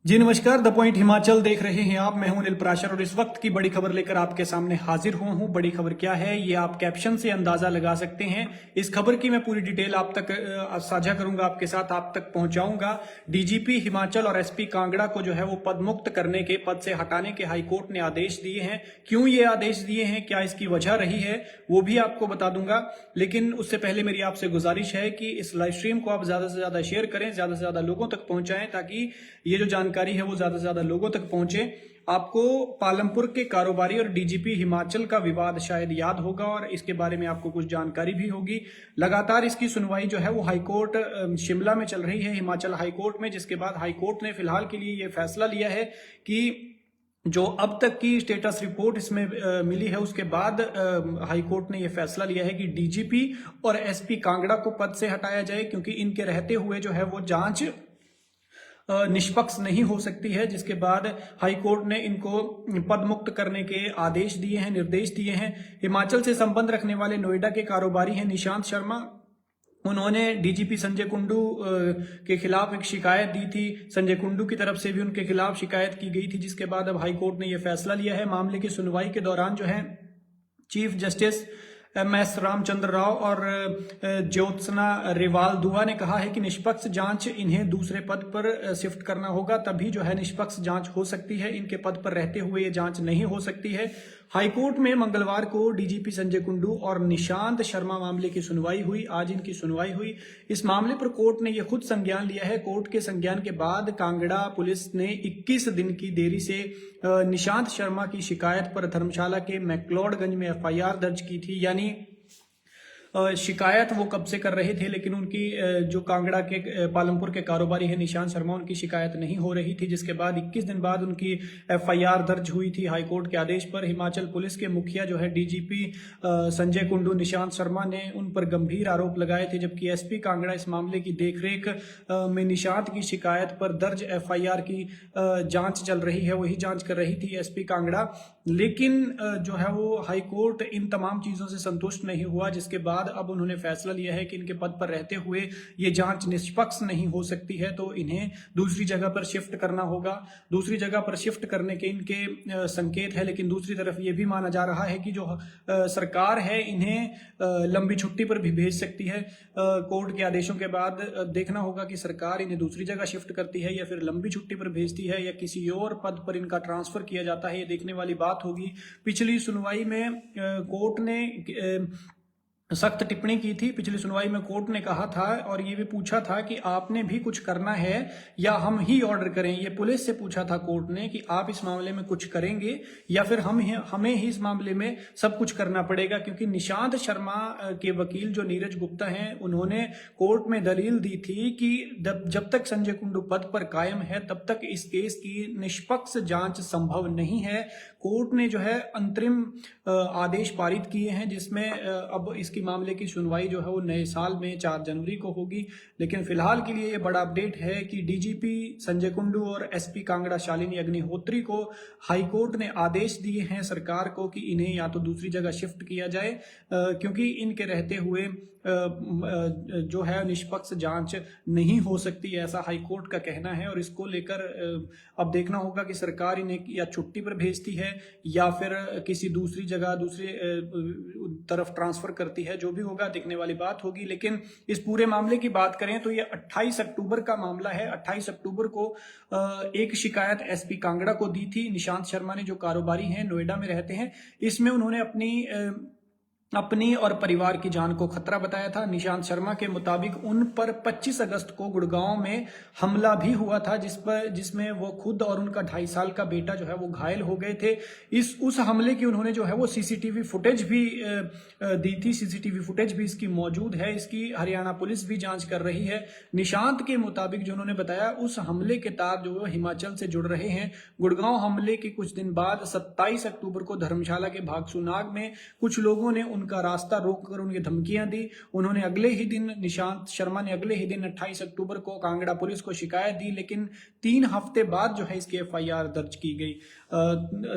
जी नमस्कार। The point Himachal देख रहे हैं आप। मैं हूं अनिल प्राशर और इस वक्त की बड़ी खबर लेकर आपके सामने हाजिर हुआ हूं। बड़ी खबर क्या है ये आप कैप्शन से अंदाजा लगा सकते हैं। इस खबर की मैं पूरी डिटेल आप तक साझा करूंगा, आपके साथ आप तक पहुंचाऊंगा। डीजीपी हिमाचल और एसपी कांगड़ा को जो है वो पद मुक्त करने के, पद से हटाने के हाईकोर्ट ने आदेश दिए हैं। क्यों ये आदेश दिए हैं, क्या इसकी वजह रही है, वो भी आपको बता दूंगा। लेकिन उससे पहले मेरी आपसे गुजारिश है कि इस लाइव स्ट्रीम को आप ज्यादा से ज्यादा शेयर करें, ज्यादा से ज्यादा लोगों तक पहुंचाएं, ताकि ये जो जानकारी है वो ज्यादा से ज्यादा लोगों तक पहुंचे। आपको पालमपुर के कारोबारी और डीजीपी हिमाचल का विवाद शायद याद होगा और इसके बारे में आपको कुछ जानकारी भी होगी। लगातार इसकी सुनवाई जो है वो हाईकोर्ट शिमला में चल रही है, हिमाचल हाईकोर्ट में, जिसके बाद हाईकोर्ट ने फिलहाल के लिए ये फैसला लिया है कि जो अब तक की स्टेटस रिपोर्ट इसमें मिली है, उसके बाद हाईकोर्ट ने यह फैसला लिया है कि डीजीपी और एसपी कांगड़ा को पद से हटाया जाए, क्योंकि इनके रहते हुए जो है वो जांच निष्पक्ष नहीं हो सकती है। जिसके बाद हाईकोर्ट ने इनको पद मुक्त करने के आदेश दिए हैं, निर्देश दिए हैं। हिमाचल से संबंध रखने वाले नोएडा के कारोबारी हैं निशांत शर्मा। उन्होंने डीजीपी संजय कुंडू के खिलाफ एक शिकायत दी थी। संजय कुंडू की तरफ से भी उनके खिलाफ शिकायत की गई थी, जिसके बाद अब हाईकोर्ट ने यह फैसला लिया है। मामले की सुनवाई के दौरान जो है chief justice MS Ramchandra Rao और ज्योत्सना रेवाल दुआ ने कहा है कि निष्पक्ष जांच, इन्हें दूसरे पद पर शिफ्ट करना होगा, तभी जो है निष्पक्ष जांच हो सकती है। इनके पद पर रहते हुए ये जांच नहीं हो सकती है। हाईकोर्ट में मंगलवार को डीजीपी संजय कुंडू और निशांत शर्मा मामले की सुनवाई हुई। आज इनकी सुनवाई हुई। इस मामले पर कोर्ट ने यह खुद संज्ञान लिया है। कोर्ट के संज्ञान के बाद कांगड़ा पुलिस ने 21 दिन की देरी से निशांत शर्मा की शिकायत पर धर्मशाला के मैक्लोडगंज में FIR दर्ज की थी। यानी शिकायत वो कब से कर रहे थे, लेकिन उनकी जो कांगड़ा के पालमपुर के कारोबारी है निशांत शर्मा, उनकी शिकायत नहीं हो रही थी। जिसके बाद 21 दिन बाद उनकी FIR दर्ज हुई थी हाईकोर्ट के आदेश पर। हिमाचल पुलिस के मुखिया जो है डीजीपी संजय कुंडू निशांत शर्मा ने उन पर गंभीर आरोप लगाए थे, जबकि एसपी कांगड़ा इस मामले की देखरेख में निशांत की शिकायत पर दर्ज FIR की जांच चल रही है, वही जांच कर रही थी एसपी कांगड़ा। लेकिन जो है वो हाईकोर्ट इन तमाम चीजों से संतुष्ट नहीं हुआ, जिसके बाद अब उन्होंने फैसला लिया है कि इनके पद पर रहते हुए ये जांच निष्पक्ष नहीं हो सकती है, तो इन्हें दूसरी जगह पर शिफ्ट करना होगा। दूसरी जगह पर शिफ्ट करने के इनके संकेत है, लेकिन दूसरी तरफ ये भी माना जा रहा है कि जो सरकार है इन्हें लंबी छुट्टी पर भी भेज सकती है। कोर्ट के आदेशों के बाद देखना होगा कि सरकार इन्हें दूसरी जगह शिफ्ट करती है या फिर लंबी छुट्टी पर भेजती है या किसी और पद पर इनका ट्रांसफर किया जाता है, ये देखने वाली बात होगी। पिछली सुनवाई में कोर्ट ने सख्त टिप्पणी की थी। पिछली सुनवाई में कोर्ट ने कहा था और ये भी पूछा था कि आपने भी कुछ करना है या हम ही ऑर्डर करें। ये पुलिस से पूछा था कोर्ट ने कि आप इस मामले में कुछ करेंगे या फिर हमें ही इस मामले में सब कुछ करना पड़ेगा, क्योंकि निशांत शर्मा के वकील जो नीरज गुप्ता हैं, उन्होंने कोर्ट में दलील दी थी कि जब तक संजय कुंडू पद पर कायम है तब तक इस केस की निष्पक्ष जांच संभव नहीं है। कोर्ट ने जो है अंतरिम आदेश पारित किए हैं, जिसमें अब इसकी मामले की सुनवाई जो है वो नए साल में 4 जनवरी को होगी। लेकिन फिलहाल के लिए ये बड़ा अपडेट है कि डीजीपी संजय कुंडू और एसपी कांगड़ा शालिनी अग्निहोत्री को हाईकोर्ट ने आदेश दिए हैं सरकार को कि इन्हें या तो दूसरी जगह शिफ्ट किया जाए, क्योंकि इनके रहते हुए जो है निष्पक्ष जांच नहीं हो सकती, ऐसा हाईकोर्ट का कहना है। और इसको लेकर अब देखना होगा कि सरकार इन्हें या छुट्टी पर भेजती है या फिर किसी दूसरी जगह, दूसरी तरफ ट्रांसफर करती है। जो भी होगा देखने वाली बात होगी। लेकिन इस पूरे मामले की बात करें तो ये 28 अक्टूबर का मामला है। 28 अक्टूबर को एक शिकायत एसपी कांगड़ा को दी थी। निशांत शर्मा ने, जो कारोबारी हैं, नोएडा में रहते हैं, इसमें उन्होंने अपनी और परिवार की जान को खतरा बताया था। निशांत शर्मा के मुताबिक उन पर 25 अगस्त को गुड़गांव में हमला भी हुआ था, जिसमें वो खुद और उनका 2.5 साल का बेटा जो है वो घायल हो गए थे। उस हमले की उन्होंने जो है वो सीसीटीवी फुटेज भी दी थी। सीसीटीवी फुटेज भी इसकी मौजूद है। इसकी हरियाणा पुलिस भी जांच कर रही है। निशांत के मुताबिक जो उन्होंने बताया, उस हमले के तार जो हिमाचल से जुड़ रहे हैं। गुड़गांव हमले के कुछ दिन बाद 27 अक्टूबर को धर्मशाला के भागसूनाग में कुछ लोगों ने उनका रास्ता रोककर उन्हें धमकियां दी। उन्होंने अगले ही दिन, निशांत शर्मा ने अगले ही दिन 28 अक्टूबर को कांगड़ा पुलिस को शिकायत दी, लेकिन 3 हफ्ते बाद जो है इसकी एफआईआर दर्ज की गई।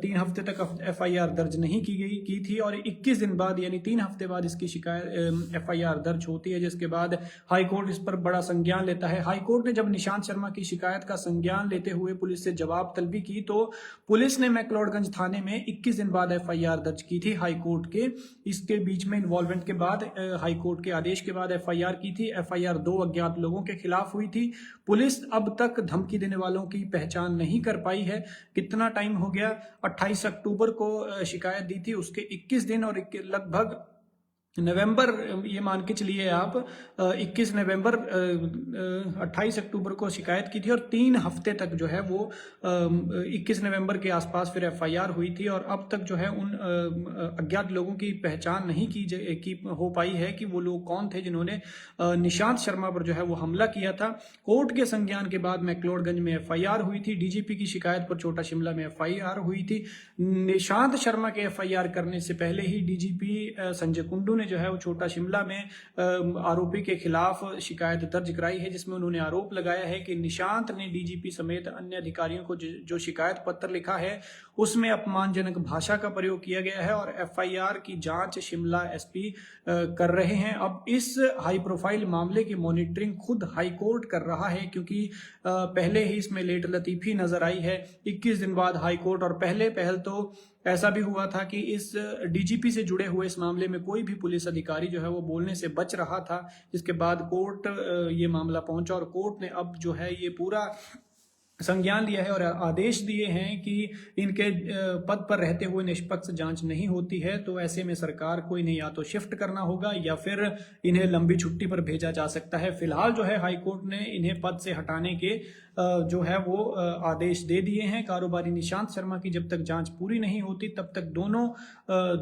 3 हफ्ते तक एफआईआर दर्ज नहीं की थी और 21 दिन बाद यानी 3 हफ्ते बाद इसकी शिकायत एफआईआर दर्ज होती है, जिसके बाद हाईकोर्ट इस पर बड़ा संज्ञान लेता है। हाईकोर्ट ने जब निशांत शर्मा की शिकायत का संज्ञान लेते हुए पुलिस से जवाब तलबी की तो पुलिस ने मैक्लोडगंज थाने में 21 दिन बाद एफआईआर दर्ज की थी हाईकोर्ट के। इसके बीच में इन्वॉल्वमेंट के बाद हाईकोर्ट के आदेश के बाद एफआईआर की थी। एफआईआर 2 अज्ञात लोगों के खिलाफ हुई थी। पुलिस अब तक धमकी देने वालों की पहचान नहीं कर पाई है। कितना टाइम हो गया? 28 अक्टूबर को शिकायत दी थी, उसके 21 दिन और लगभग नवंबर, ये मान के चलिए आप 21 नवंबर 28 अक्टूबर को शिकायत की थी और 3 हफ्ते तक जो है वो 21 नवंबर के आसपास फिर एफआईआर हुई थी और अब तक जो है उन अज्ञात लोगों की पहचान नहीं की हो पाई है कि वो लोग कौन थे जिन्होंने निशांत शर्मा पर जो है वो हमला किया था। कोर्ट के संज्ञान के बाद मैक्लोडगंज में एफआईआर हुई थी। डीजीपी की शिकायत पर छोटा शिमला में एफआईआर हुई थी। निशांत शर्मा के एफआईआर करने से पहले ही डीजीपी संजय कुंडू ने जो है वो छोटा शिमला में आरोपी के खिलाफ शिकायत दर्ज कराई है, जिसमें उन्होंने आरोप लगाया है कि निशांत ने डीजीपी समेत अन्य अधिकारियों को जो शिकायत पत्र लिखा है उसमें अपमानजनक भाषा का प्रयोग किया गया है और एफआईआर की जांच शिमला एसपी कर रहे हैं। अब इस हाई प्रोफाइल मामले की मॉनिटरिंग खुद हाईकोर्ट कर रहा है, क्योंकि पहले ही इसमें लेट लतीफी नजर आई है। 21 दिन बाद हाईकोर्ट, और पहल तो ऐसा भी हुआ था कि इस डीजीपी से जुड़े हुए इस मामले में कोई भी पुलिस अधिकारी जो है वो बोलने से बच रहा था, जिसके बाद कोर्ट ये मामला पहुंचा और कोर्ट ने अब जो है ये पूरा संज्ञान लिया है और आदेश दिए हैं कि इनके पद पर रहते हुए निष्पक्ष जांच नहीं होती है, तो ऐसे में सरकार को इन्हें या तो शिफ्ट करना होगा या फिर इन्हें लंबी छुट्टी पर भेजा जा सकता है। फिलहाल जो है हाईकोर्ट ने इन्हें पद से हटाने के जो है वो आदेश दे दिए हैं। कारोबारी निशांत शर्मा की जब तक जांच पूरी नहीं होती तब तक दोनों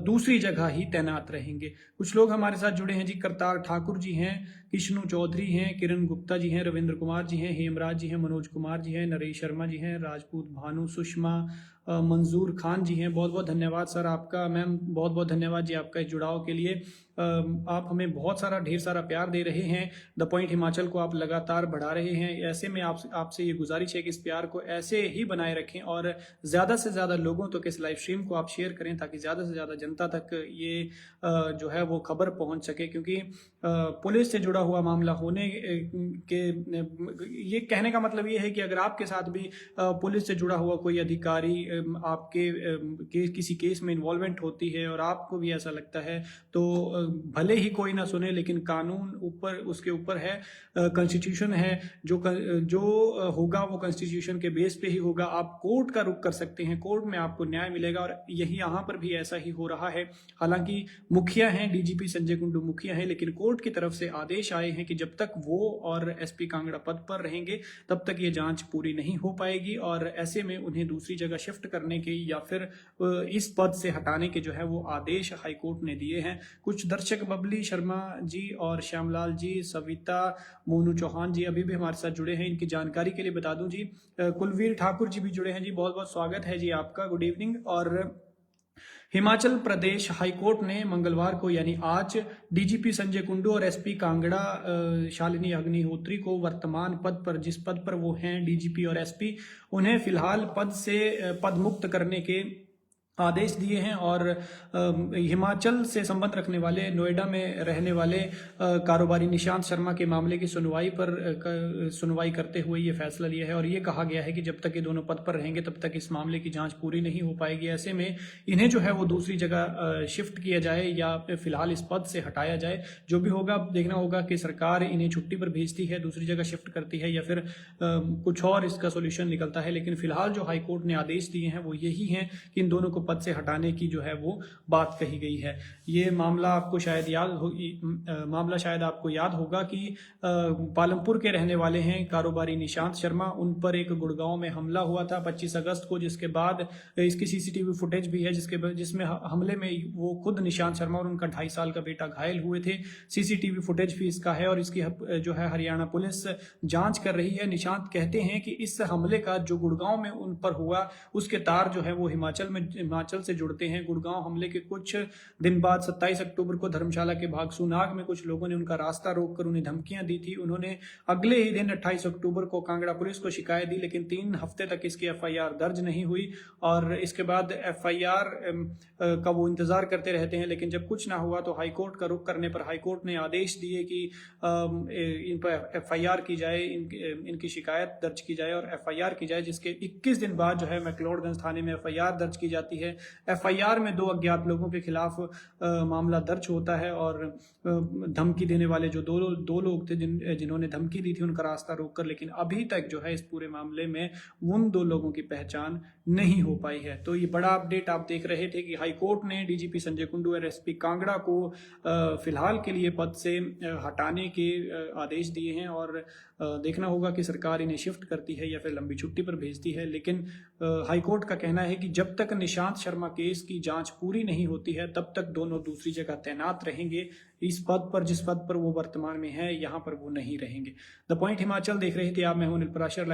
दूसरी जगह ही तैनात रहेंगे। कुछ लोग हमारे साथ जुड़े हैं जी। करतार ठाकुर जी हैं, किशनु चौधरी हैं, किरण गुप्ता जी हैं, रविंद्र कुमार जी हैं, हेमराज जी हैं, मनोज कुमार जी हैं, नरेश शर्मा जी हैं, राजपूत भानु, सुषमा, मंजूर खान जी हैं। बहुत बहुत धन्यवाद सर आपका। मैम बहुत बहुत धन्यवाद जी आपका इस जुड़ाव के लिए। आप हमें बहुत सारा ढेर सारा प्यार दे रहे हैं। द पॉइंट हिमाचल को आप लगातार बढ़ा रहे हैं। ऐसे में आपसे ये गुजारिश है कि इस प्यार को ऐसे ही बनाए रखें और ज़्यादा से ज़्यादा लोगों तक इस लाइव स्ट्रीम को आप शेयर करें, ताकि ज़्यादा से ज़्यादा जनता तक ये जो है वो खबर पहुंच सके। क्योंकि पुलिस से जुड़ा हुआ मामला होने के, ये कहने का मतलब ये है कि अगर आपके साथ भी पुलिस से जुड़ा हुआ कोई अधिकारी आपके किसी केस में इन्वॉल्वमेंट होती है और आपको भी ऐसा लगता है, तो भले ही कोई ना सुने, लेकिन कानून उसके ऊपर है, कॉन्स्टिट्यूशन है। जो होगा वो कॉन्स्टिट्यूशन के बेस पे ही होगा। आप कोर्ट का रुख कर सकते हैं, कोर्ट में आपको न्याय मिलेगा और यही यहाँ पर भी ऐसा ही हो रहा है। हालांकि मुखिया हैं, डीजीपी संजय कुंडू मुखिया हैं, लेकिन कोर्ट की तरफ से आदेश आए हैं कि जब तक वो और एसपी कांगड़ा पद पर रहेंगे तब तक ये जांच पूरी नहीं हो पाएगी और ऐसे में उन्हें दूसरी जगह शिफ्ट करने के या फिर इस पद से हटाने के जो है वो आदेश हाईकोर्ट ने दिए हैं। कुछ दर्शक बबली शर्मा जी और श्यामलाल जी, सविता, मोनू चौहान जी अभी भी हमारे साथ जुड़े हैं। इनकी जानकारी के लिए बता दूं जी, कुलवीर ठाकुर जी भी जुड़े हैं जी, बहुत बहुत स्वागत है जी आपका, गुड इवनिंग। और हिमाचल प्रदेश हाईकोर्ट ने मंगलवार को यानी आज डीजीपी संजय कुंडू और एसपी कांगड़ा शालिनी अग्निहोत्री को वर्तमान पद पर, जिस पद पर वो हैं डीजीपी और एसपी, उन्हें फिलहाल पद मुक्त करने के आदेश दिए हैं और हिमाचल से संबंध रखने वाले, नोएडा में रहने वाले कारोबारी निशांत शर्मा के मामले की सुनवाई करते हुए ये फैसला लिया है और ये कहा गया है कि जब तक ये दोनों पद पर रहेंगे तब तक इस मामले की जांच पूरी नहीं हो पाएगी। ऐसे में इन्हें जो है वो दूसरी जगह शिफ्ट किया जाए या फिलहाल इस पद से हटाया जाए। जो भी होगा देखना होगा कि सरकार इन्हें छुट्टी पर भेजती है, दूसरी जगह शिफ्ट करती है या फिर कुछ और इसका सोल्यूशन निकलता है। लेकिन फिलहाल जो हाईकोर्ट ने आदेश दिए हैं वो यही हैं कि इन दोनों को पद से हटाने की जो है वो बात कही गई है। ये मामला आपको शायद याद होगा कि पालमपुर के रहने वाले हैं कारोबारी निशांत शर्मा, उन पर एक गुड़गांव में हमला हुआ था 25 अगस्त को, जिसके बाद इसकी सीसीटीवी फुटेज भी है जिसमें हमले में वो खुद निशांत शर्मा और उनका 2.5 साल का बेटा घायल हुए थे। सीसीटीवी फुटेज भी इसका है और इसकी जो है हरियाणा पुलिस जांच कर रही है। निशांत कहते हैं कि इस हमले का जो गुड़गांव में उन पर हुआ उसके तार जो है वो हिमाचल में हिमाचल से जुड़ते हैं। गुड़गांव हमले के कुछ दिन बाद 27 अक्टूबर को धर्मशाला के भागसूनाग में कुछ लोगों ने उनका रास्ता रोककर उन्हें धमकियां दी थी। उन्होंने अगले ही दिन 28 अक्टूबर को कांगड़ा पुलिस को शिकायत दी, लेकिन 3 हफ्ते तक इसकी एफआईआर दर्ज नहीं हुई और इसके बाद एफआईआर का वो इंतजार करते रहते हैं। लेकिन जब कुछ ना हुआ तो हाईकोर्ट का रुख करने पर हाईकोर्ट ने आदेश दिए कि इन पर एफआईआर की जाए, इनकी शिकायत दर्ज की जाए और एफआईआर की जाए, जिसके 21 दिन बाद जो है मैक्लोडगंज थाने में एफआईआर दर्ज की जाती है। एफआईआर में 2 अज्ञात लोगों के खिलाफ मामला दर्ज होता है और धमकी देने वाले जो दो लोग थे जिन्होंने धमकी दी थी उनका रास्ता रोककर, लेकिन अभी तक जो है इस पूरे मामले में उन 2 लोगों की पहचान नहीं हो पाई है। तो ये बड़ा अपडेट आप देख रहे थे कि हाईकोर्ट ने डीजीपी संजय कुंडू और एसपी कांगड़ा को फिलहाल के लिए पद से हटाने के आदेश दिए हैं और देखना होगा कि सरकार इन्हें शिफ्ट करती है या फिर लंबी छुट्टी पर भेजती है। लेकिन हाईकोर्ट का कहना है कि जब तक निशांत शर्मा केस की जांच पूरी नहीं होती है तब तक दोनों दूसरी जगह तैनात रहेंगे। इस पद पर, जिस पद पर वो वर्तमान में है, यहाँ पर वो नहीं रहेंगे। द पॉइंट हिमाचल देख रहे थे आप, मैं हूं अनिल पराशर।